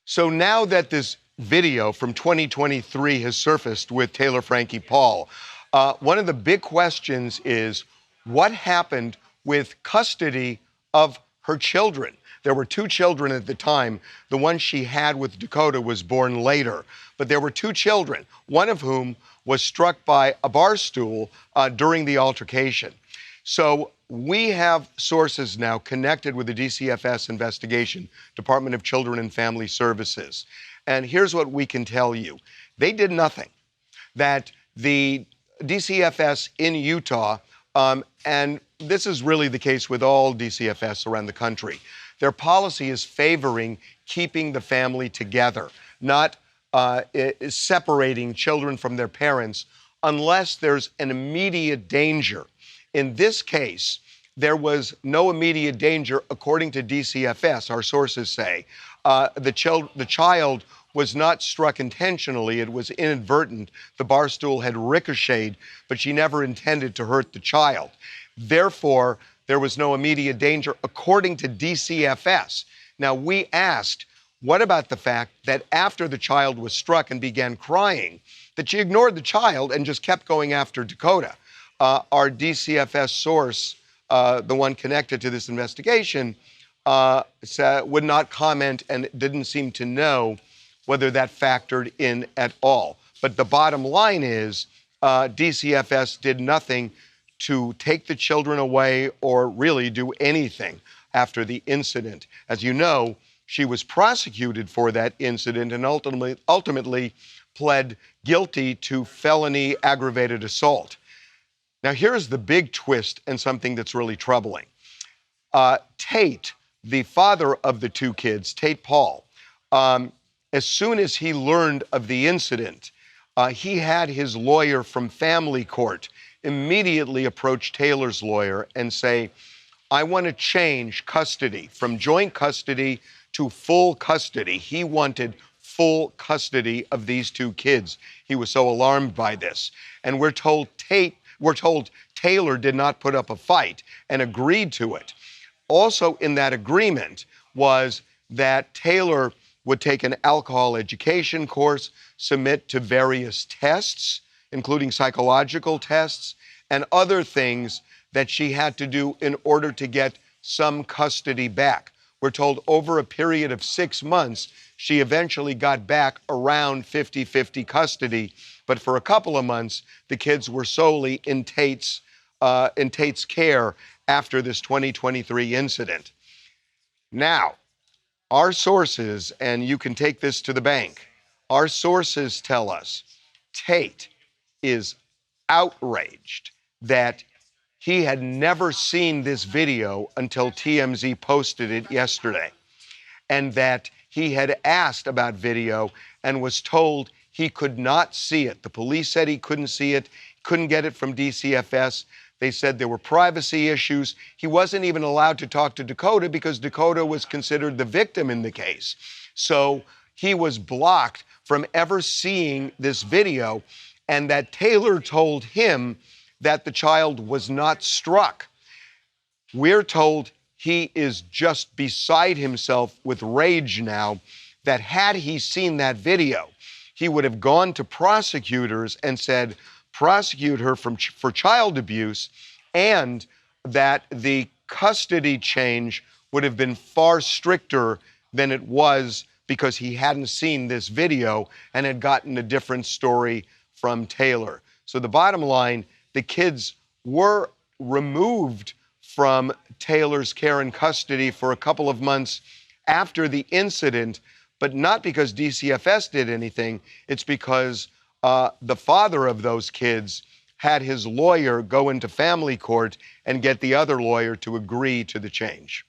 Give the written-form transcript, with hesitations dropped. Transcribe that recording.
So now that this video from 2023 has surfaced with Taylor, Frankie, Paul, one of the big questions is what happened with custody of her children? There were two children at the time. The one she had with Dakota was born later. But there were two children, one of whom was struck by a bar stool during the altercation. So we have sources now connected with the DCFS investigation, Department of Children and Family Services. And here's what we can tell you. They did nothing. That the DCFS in Utah, and this is really the case with all DCFS around the country, their policy is favoring keeping the family together, not separating children from their parents unless there's an immediate danger. In this case, there was no immediate danger, according to DCFS, our sources say. The child was not struck intentionally. It was inadvertent. The bar stool had ricocheted, but she never intended to hurt the child. Therefore, there was no immediate danger, according to DCFS. Now, we asked, what about the fact that after the child was struck and began crying, that she ignored the child and just kept going after Dakota? Our DCFS source, the one connected to this investigation, would not comment and didn't seem to know whether that factored in at all. But the bottom line is DCFS did nothing to take the children away or really do anything after the incident. As you know, she was prosecuted for that incident and ultimately pled guilty to felony aggravated assault. Now, here's the big twist and something that's really troubling. Tate, the father of the two kids, Tate Paul, as soon as he learned of the incident, he had his lawyer from family court immediately approach Taylor's lawyer and say, I want to change custody from joint custody to full custody. He wanted full custody of these two kids. He was so alarmed by this. And we're told Taylor did not put up a fight and agreed to it. Also in that agreement was that Taylor would take an alcohol education course, submit to various tests, including psychological tests and other things that she had to do in order to get some custody back. We're told over a period of 6 months, she eventually got back around 50-50 custody. But for a couple of months, the kids were solely in Tate's care after this 2023 incident. Now, our sources, and you can take this to the bank, our sources tell us Tate is outraged that he had never seen this video until TMZ posted it yesterday, and that he had asked about video and was told he could not see it. The police said he couldn't see it, couldn't get it from DCFS. They said there were privacy issues. He wasn't even allowed to talk to Dakota because Dakota was considered the victim in the case. So he was blocked from ever seeing this video, and that Taylor told him that the child was not struck. We're told he is just beside himself with rage now, that had he seen that video, he would have gone to prosecutors and said, prosecute her for child abuse, and that the custody change would have been far stricter than it was because he hadn't seen this video and had gotten a different story from Taylor. So the bottom line, the kids were removed from Taylor's care and custody for a couple of months after the incident, but not because DCFS did anything. It's because the father of those kids had his lawyer go into family court and get the other lawyer to agree to the change.